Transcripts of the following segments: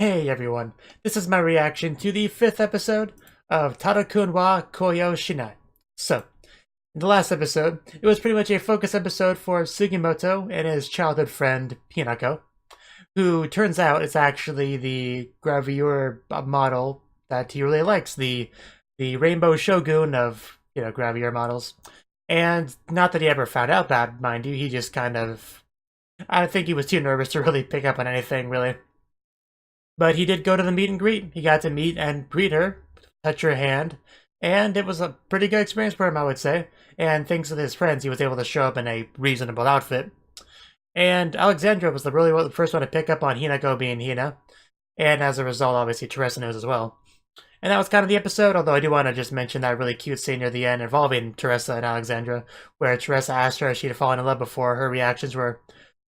Hey everyone, this is my reaction to the 5th episode of Tada-kun wa Koyo Shinai. So, in the last episode, it was pretty much a focus episode for Sugimoto and his childhood friend Hinako, who turns out is actually the gravure model that he really likes, the rainbow shogun of, gravure models. And not that he ever found out that, mind you, he just kind of, I think he was too nervous to really pick up on anything, really. But he did go to the meet and greet. He got to meet and greet her, touch her hand, and it was a pretty good experience for him, I would say. And thanks to his friends, he was able to show up in a reasonable outfit. And Alexandra was really the first one to pick up on Hinako being Hina. And as a result, obviously, Teresa knows as well. And that was kind of the episode, although I do want to just mention that really cute scene near the end involving Teresa and Alexandra, where Teresa asked her if she'd fallen in love before. Her reactions were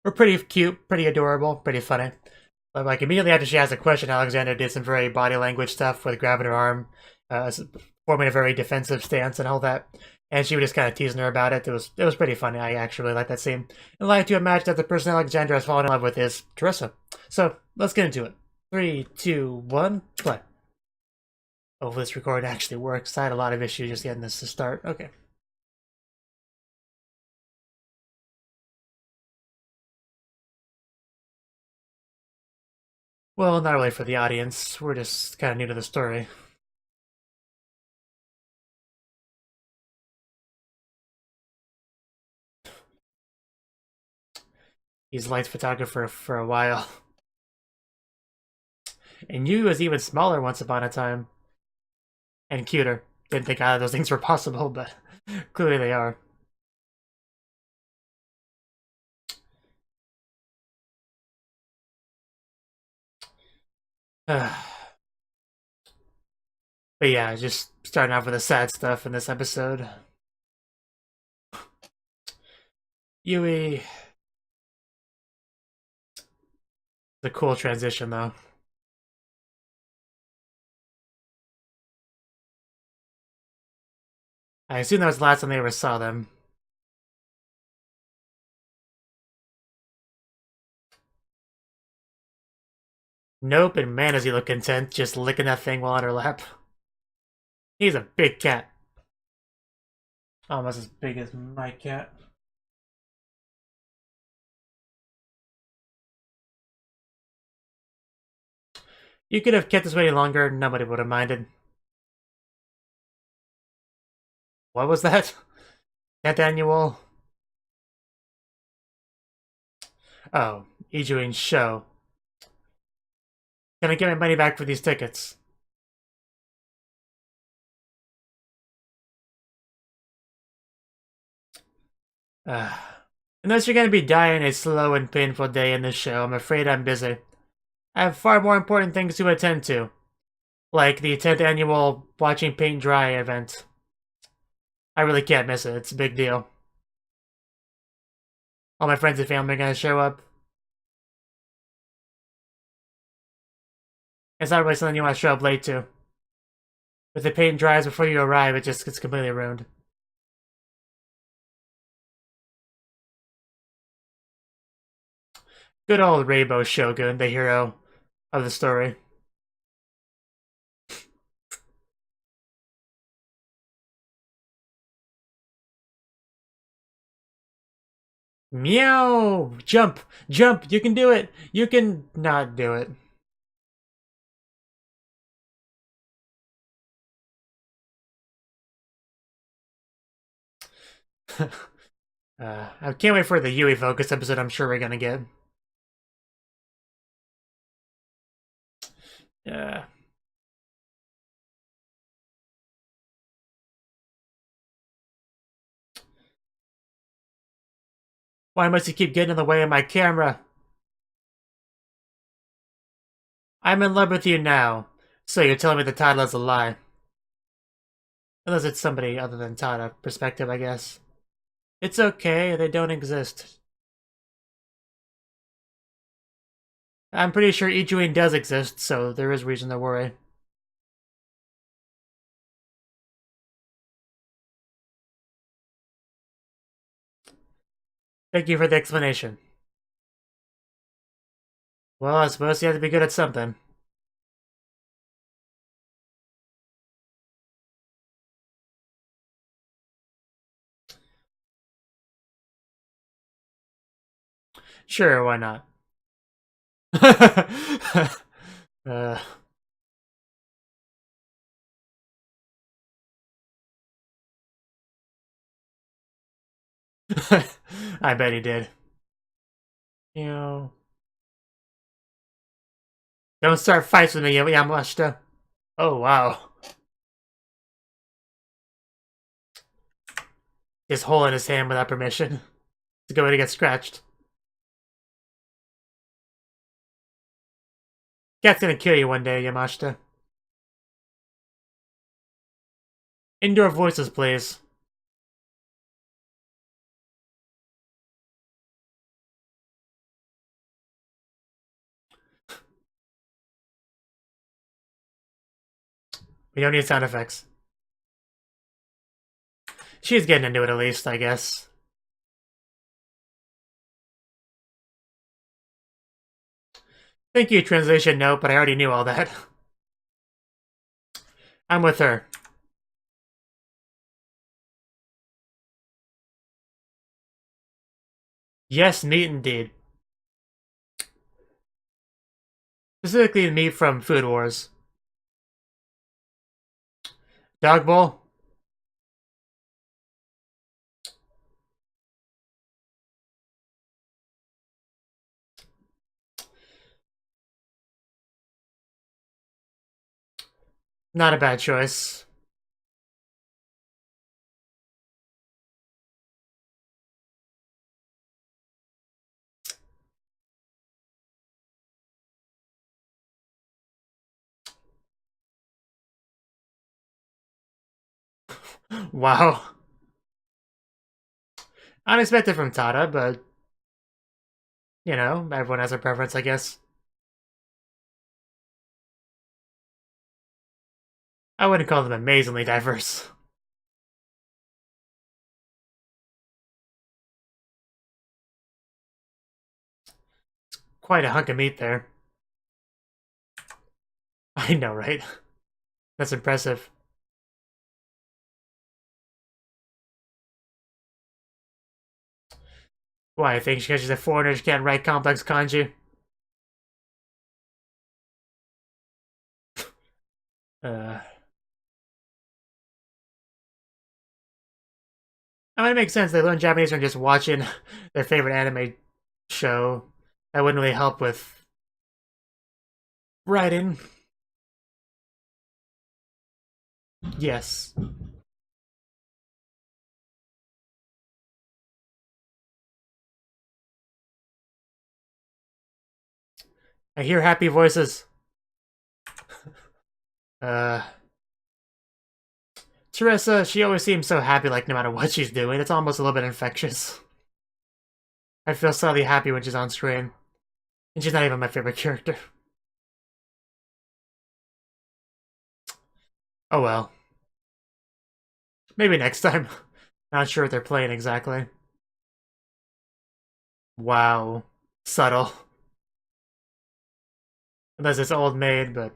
pretty cute, pretty adorable, pretty funny. Like, immediately after she asked the question, Alexandra did some very body language stuff with grabbing her arm, forming a very defensive stance and all that. And she was just kind of teasing her about it. It was pretty funny. I actually really liked that scene. And like to imagine that the person Alexandra has fallen in love with is Teresa. So, let's get into it. 3, 2, 1, play. Hopefully this recording actually works. I had a lot of issues just getting this to start. Okay. Well, not really for the audience. We're just kind of new to the story. He's lights photographer for a while. And Yu was even smaller once upon a time. And cuter. Didn't think either of those things were possible, but clearly they are. But yeah, just starting off with the sad stuff in this episode. Yui. The cool transition, though. I assume that was the last time they ever saw them. Nope, and man does he look content, just licking that thing while on her lap. He's a big cat. Almost as big as my cat. You could have kept this waiting longer, nobody would have minded. What was that? 10th annual? Oh, Ijuin's show. Can I get my money back for these tickets? Unless you're gonna be dying a slow and painful day in this show, I'm afraid I'm busy. I have far more important things to attend to. Like the 10th annual Watching Paint Dry event. I really can't miss it, it's a big deal. All my friends and family are gonna show up. It's not really something you want to show up late to. If the paint dries before you arrive, it just gets completely ruined. Good old Rainbow Shogun, the hero of the story. Meow! Jump! Jump! You can do it! You can not do it. I can't wait for the Yui focus episode I'm sure we're gonna get. Yeah. Why must you keep getting in the way of my camera? I'm in love with you now. So you're telling me the title is a lie. Unless it's somebody other than Tada perspective, I guess. It's okay, they don't exist. I'm pretty sure Ijuin does exist, so there is reason to worry. Thank you for the explanation. Well, I suppose you have to be good at something. Sure, why not? uh, I bet he did. You know, don't start fights with me, Yamashita. Oh wow, his hole in his hand without permission. It's a good way to get scratched. Cat's gonna kill you one day, Yamashita. Indoor voices, please. We don't need sound effects. She's getting into it at least, I guess. Thank you, translation note, but I already knew all that. I'm with her. Yes, meat indeed. Specifically meat from Food Wars. Dog bowl? Not a bad choice. Wow. Unexpected from Tada, but you know, everyone has a preference, I guess. I wouldn't call them amazingly diverse. Quite a hunk of meat there. I know, right? That's impressive. Why, I think because she's a foreigner, she can't write complex kanji? Uh... I mean, it makes sense. They learn Japanese from just watching their favorite anime show. That wouldn't really help with writing. Yes. I hear happy voices. Uh... Teresa, she always seems so happy, like, no matter what she's doing. It's almost a little bit infectious. I feel slightly happy when she's on screen. And she's not even my favorite character. Oh well. Maybe next time. Not sure what they're playing exactly. Wow. Subtle. Unless it's old maid, but...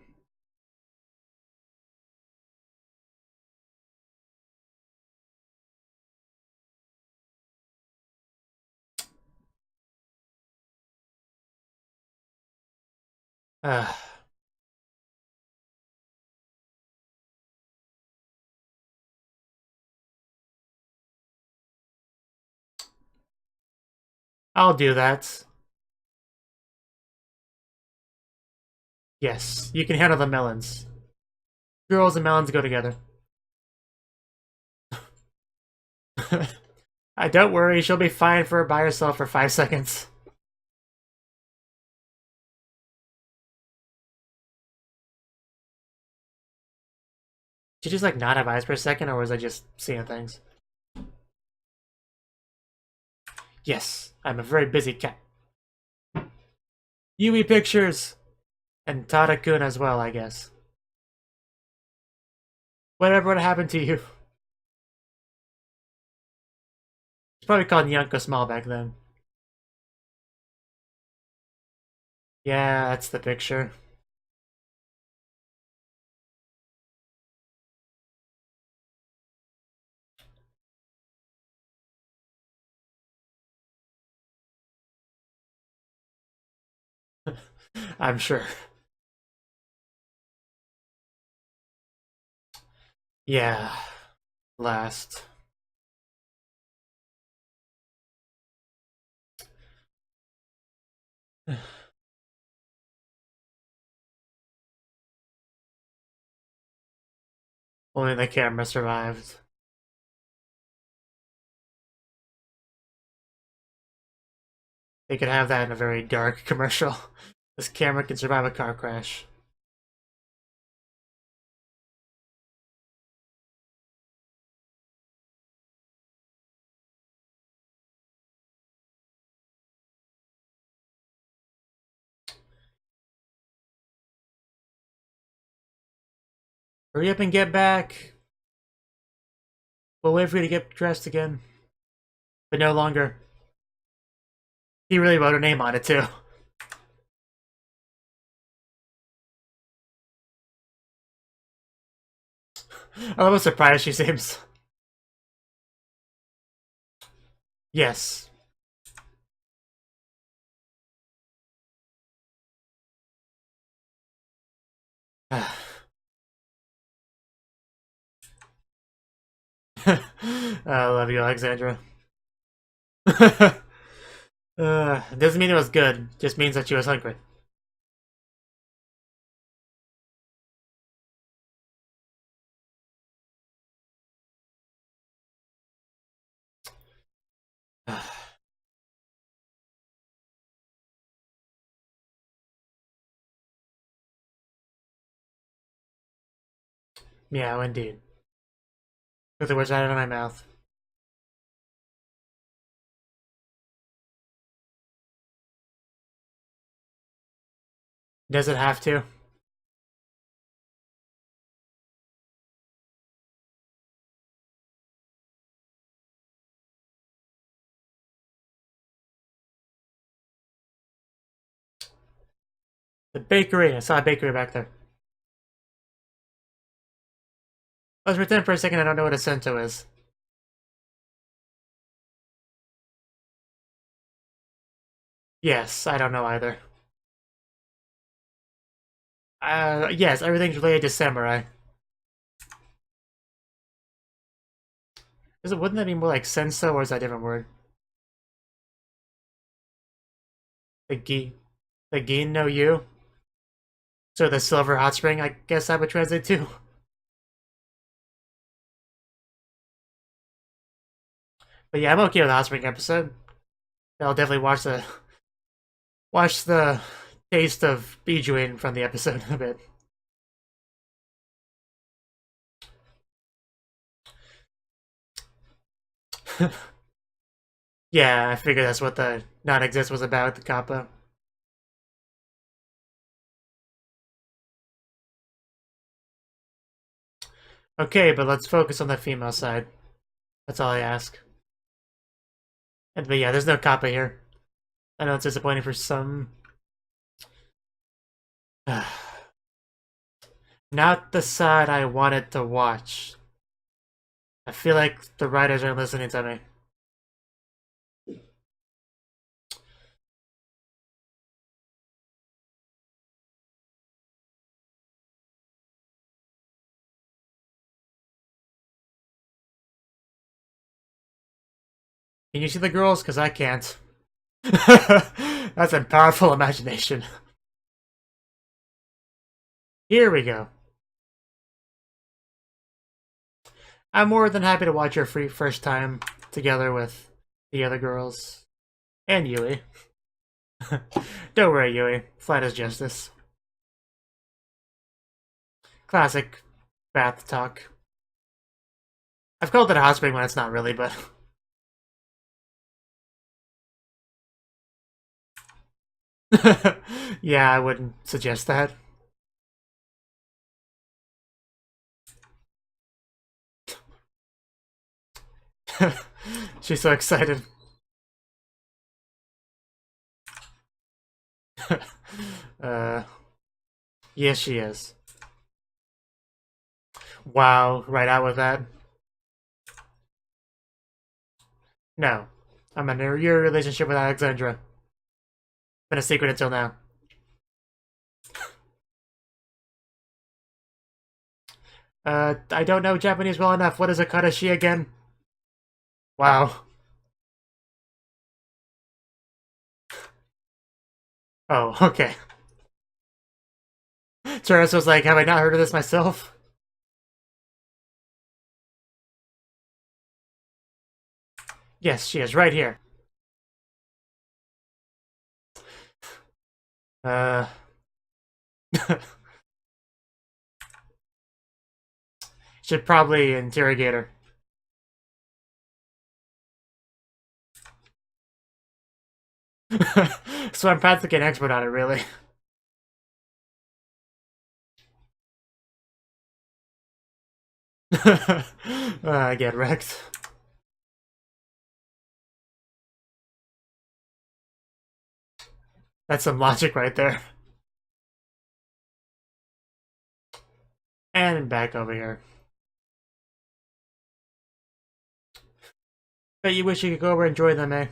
Uh, I'll do that. Yes, you can handle the melons. Girls and melons go together. Don't worry, she'll be fine by herself for 5 seconds. Did you just like not have eyes for a second, or was I just seeing things? Yes, I'm a very busy cat. Yui pictures! And Tada-kun as well, I guess. Whatever would happen to you? It's probably called Nyanko Small back then. Yeah, that's the picture. I'm sure. Yeah. Last. Only the camera survived. They could have that in a very dark commercial. This camera can survive a car crash. Hurry up and get back. We'll wait for you to get dressed again. But no longer. He really wrote her name on it, too. I'm almost surprised she seems. Yes. I love you, Alexandra. Doesn't mean it was good, just means that she was hungry. Yeah, indeed. Took the words out of my mouth. Does it have to? The bakery. I saw a bakery back there. Let's pretend for a second I don't know what a cento is. Yes, I don't know either. Yes, everything's related to samurai. Wouldn't that be more like senso, or is that a different word? The gin no yu? So the silver hot spring, I guess that would translate to. But yeah, I'm okay with the hot spring episode. I'll definitely watch the taste of Bijuin from the episode a bit. Yeah, I figured that's what the not exist was about, the kappa. Okay, but let's focus on the female side. That's all I ask. But yeah, there's no kappa here. I know it's disappointing for some. Not the side I wanted to watch. I feel like the writers aren't listening to me. Can you see the girls? Because I can't. That's a powerful imagination. Here we go. I'm more than happy to watch your free first time together with the other girls. And Yui. Don't worry, Yui. Flat as justice. Classic bath talk. I've called it a hot spring when it's not really, but... yeah, I wouldn't suggest that. She's so excited. Yes, she is. Wow, right out with that. No. I'm in a year relationship with Alexandra. Been a secret until now. I don't know Japanese well enough. What is a karashi again? Wow. Oh, okay. Terrace was like, have I not heard of this myself? Yes, she is right here. Uh... Should probably interrogate her. So I'm practically an expert on it, really. I get wrecked. That's some logic right there. And back over here. Bet you wish you could go over and enjoy them, eh?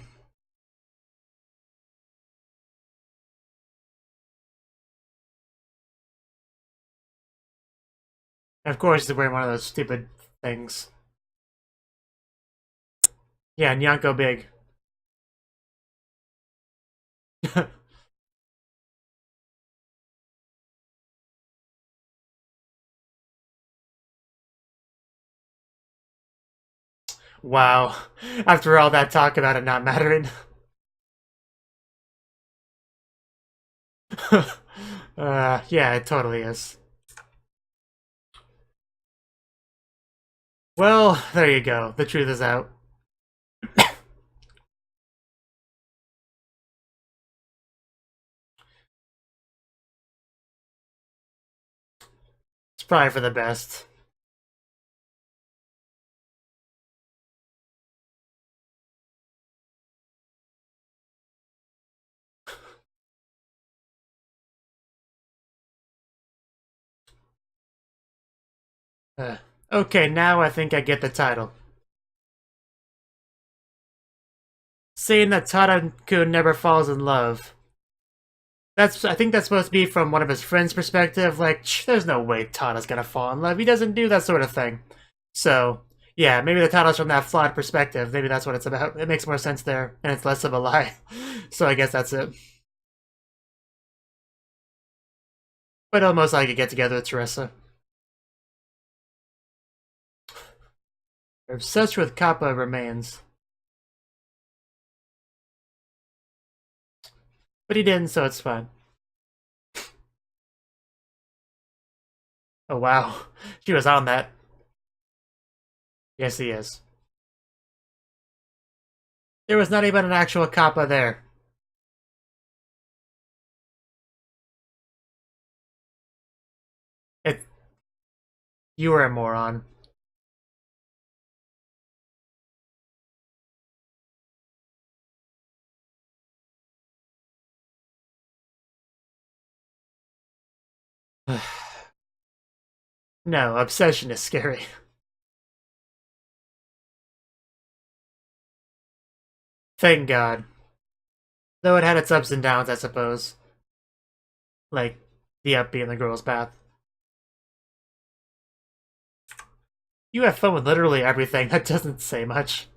Of course, they're wearing one of those stupid things. Yeah, Nyanko big. Wow. After all that talk about it not mattering. Yeah, it totally is. Well, there you go. The truth is out. It's probably for the best. Okay, now I think I get the title. Saying that Tada-kun never falls in love. I think that's supposed to be from one of his friends' perspective. Like, there's no way Tada's gonna fall in love. He doesn't do that sort of thing. So, yeah, maybe the title's from that flawed perspective. Maybe that's what it's about. It makes more sense there, and it's less of a lie. So I guess that's it. But he'll most likely get together with Teresa. Obsessed with Kappa remains. But he didn't, so it's fine. Oh wow, she was on that. Yes, he is. There was not even an actual Kappa there. It. You were a moron. No, obsession is scary. Thank God. Though it had its ups and downs, I suppose. Like, the up being the girl's path. You have fun with literally everything. That doesn't say much.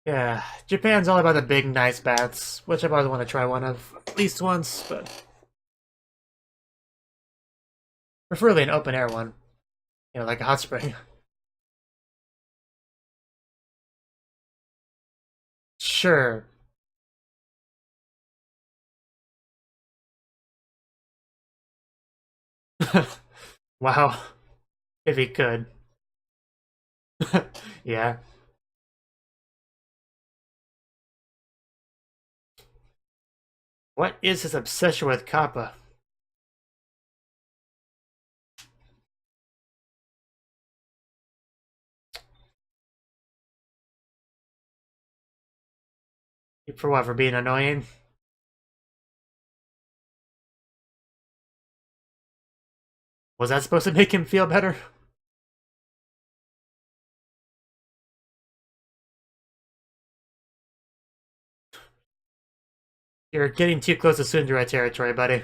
Yeah, Japan's all about the big, nice baths, which I've always wanted to try one of at least once, but preferably an open air one. You know, like a hot spring. Sure. Wow. If he could. Yeah. What is his obsession with Kappa? For what? For being annoying? Was that supposed to make him feel better? You're getting too close to Tsundere territory, buddy.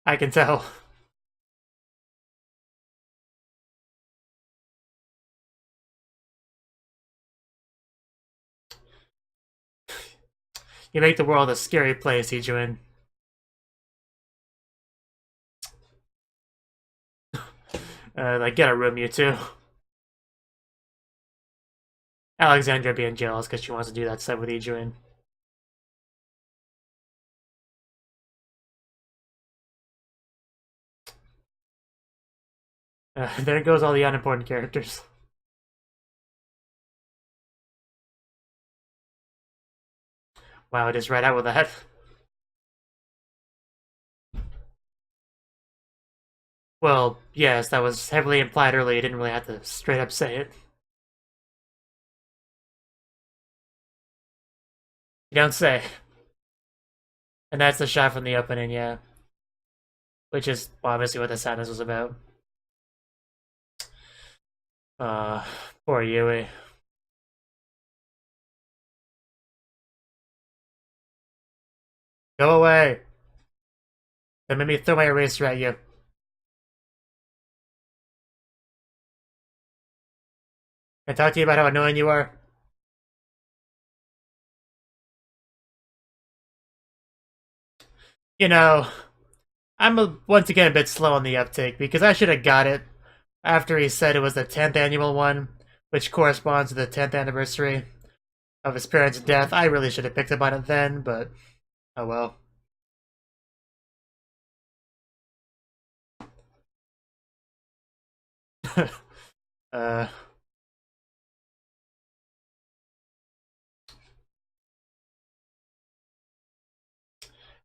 I can tell. You make the world a scary place, Ijuin. Like, get a room, you two. Alexandra being jealous because she wants to do that stuff with Ijuin. There goes all the unimportant characters. Wow, it is right out with that. Well, yes, that was heavily implied earlier. You didn't really have to straight up say it. You don't say. And that's the shot from the opening, yeah. Which is obviously what the sadness was about. Poor Yui. Go away! That made me throw my eraser at you. Can I talk to you about how annoying you are? You know, once again a bit slow on the uptake, because I should have got it after he said it was the 10th annual one, which corresponds to the 10th anniversary of his parents' death. I really should have picked up on it then, but oh well.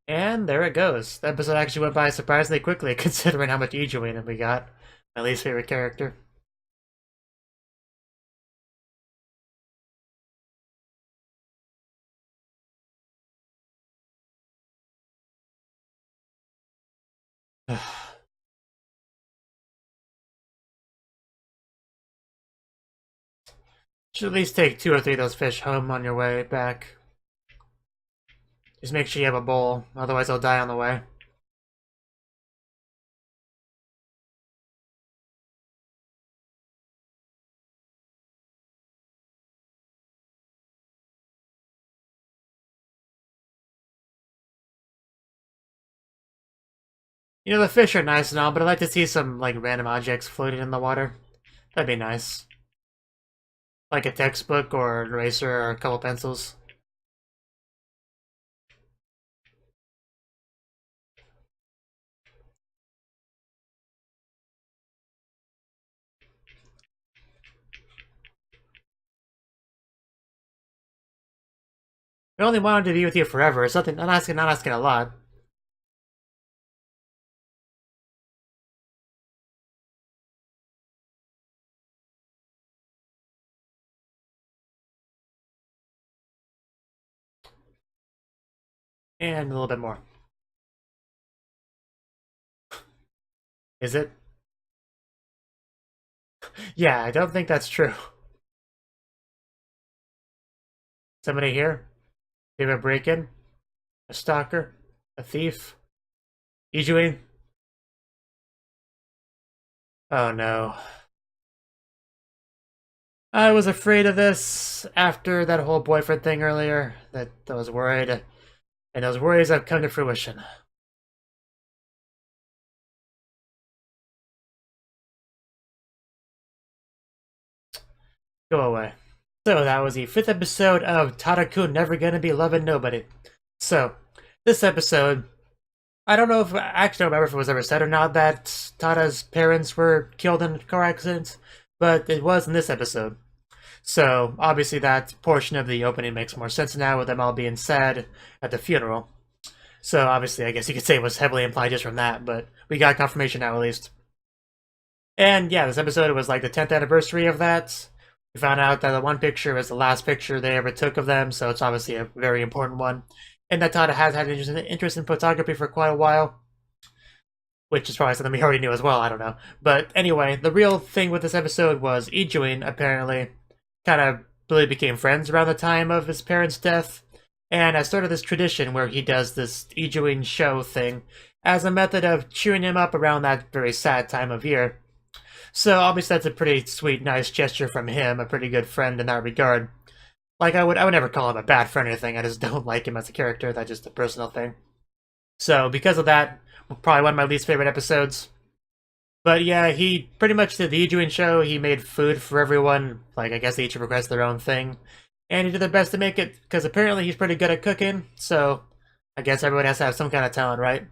And there it goes. The episode actually went by surprisingly quickly, considering how much Ijuin we got. My least favorite character. Should at least take 2 or 3 of those fish home on your way back. Just make sure you have a bowl, otherwise they'll die on the way. You know, the fish are nice and all, but I'd like to see some, like, random objects floating in the water. That'd be nice. Like a textbook or an eraser or a couple pencils. I only wanted to be with you forever. It's nothing. Not asking a lot. And a little bit more. Is it? Yeah, I don't think that's true. Somebody here? Do you have a break-in? A stalker? A thief? Ijuin? Oh no. I was afraid of this after that whole boyfriend thing earlier. That I was worried. And those worries have come to fruition. Go away. So that was the 5th episode of Tada-kun Never Gonna Be Loving Nobody. So, this episode, I don't know if, I actually don't remember if it was ever said or not that Tada's parents were killed in a car accident, but it was in this episode. So, obviously that portion of the opening makes more sense now with them all being sad at the funeral. So, obviously, I guess you could say it was heavily implied just from that, but we got confirmation now at least. And yeah, this episode was like the 10th anniversary of that, We found out that the one picture was the last picture they ever took of them, so it's obviously a very important one. And that Tada has had an interest in photography for quite a while, which is probably something we already knew as well, I don't know. But anyway, the real thing with this episode was Ijuin apparently kind of really became friends around the time of his parents' death, and has started this tradition where he does this Ijuin show thing as a method of cheering him up around that very sad time of year. So obviously that's a pretty sweet, nice gesture from him, a pretty good friend in that regard. Like, I would never call him a bad friend or anything, I just don't like him as a character, that's just a personal thing. So because of that, probably one of my least favorite episodes. But yeah, he pretty much did the Ijuin show, he made food for everyone, like I guess they each requested their own thing. And he did their best to make it, because apparently he's pretty good at cooking, so I guess everyone has to have some kind of talent, right?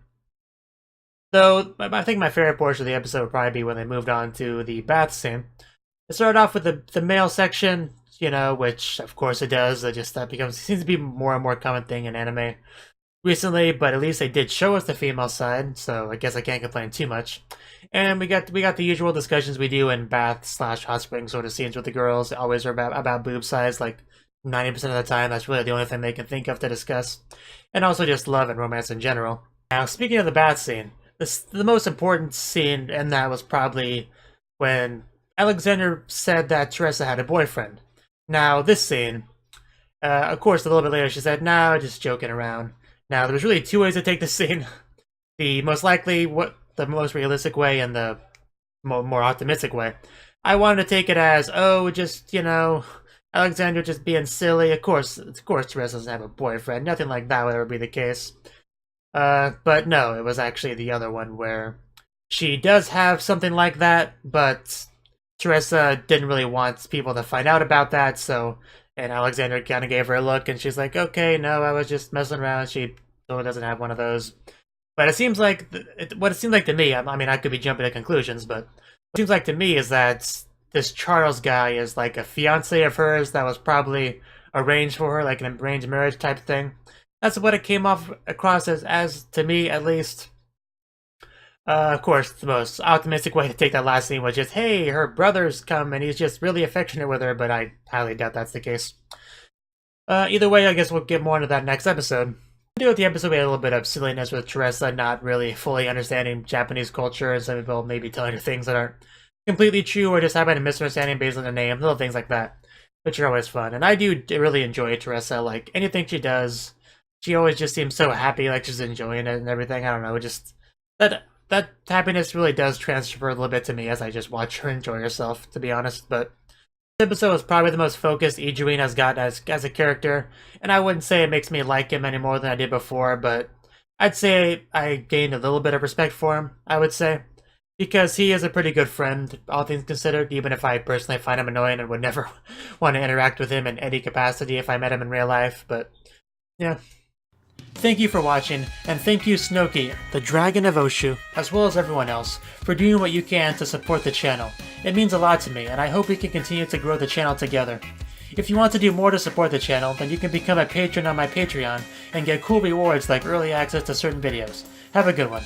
So, I think my favorite portion of the episode would probably be when they moved on to the bath scene. It started off with the male section, you know, which of course it does. It just that seems to be more and more common thing in anime recently, but at least they did show us the female side, so I guess I can't complain too much. And we got the usual discussions we do in bath/hot spring sort of scenes with the girls. Always are about boob size, like 90% of the time. That's really the only thing they can think of to discuss, and also just love and romance in general. Now, speaking of the bath scene. The most important scene in that was probably when Alexander said that Teresa had a boyfriend. Now, this scene, of course, a little bit later she said, "No, just joking around." Now, there was really two ways to take this scene. The most likely, the most realistic way, and the more optimistic way. I wanted to take it as, oh, just, you know, Alexander just being silly. Of course, Teresa doesn't have a boyfriend. Nothing like that would ever be the case. But no, it was actually the other one where she does have something like that, but Teresa didn't really want people to find out about that, and Alexander kind of gave her a look, and she's like, okay, no, I was just messing around, she totally doesn't have one of those. But it seems like, what it seems like to me, I mean, I could be jumping to conclusions, but what it seems like to me is that this Charles guy is like a fiance of hers that was probably arranged for her, like an arranged marriage type thing. That's what it came across as to me, at least. Of course, the most optimistic way to take that last scene was just, hey, her brother's come and he's just really affectionate with her, but I highly doubt that's the case. Either way, I guess we'll get more into that next episode. Deal with the episode, we had a little bit of silliness with Teresa not really fully understanding Japanese culture, and some people maybe telling her things that aren't completely true, or just having a misunderstanding based on the name, little things like that, which are always fun. And I do really enjoy Teresa, like, anything she does. She always just seems so happy, like she's enjoying it and everything. I don't know, just that happiness really does transfer a little bit to me as I just watch her enjoy herself, to be honest. But this episode is probably the most focused Ijuin has gotten as a character, and I wouldn't say it makes me like him any more than I did before, but I'd say I gained a little bit of respect for him, I would say, because he is a pretty good friend, all things considered, even if I personally find him annoying and would never want to interact with him in any capacity if I met him in real life, but yeah. Thank you for watching, and thank you Cnouki, the Dragon of Oshu, as well as everyone else, for doing what you can to support the channel. It means a lot to me, and I hope we can continue to grow the channel together. If you want to do more to support the channel, then you can become a patron on my Patreon, and get cool rewards like early access to certain videos. Have a good one.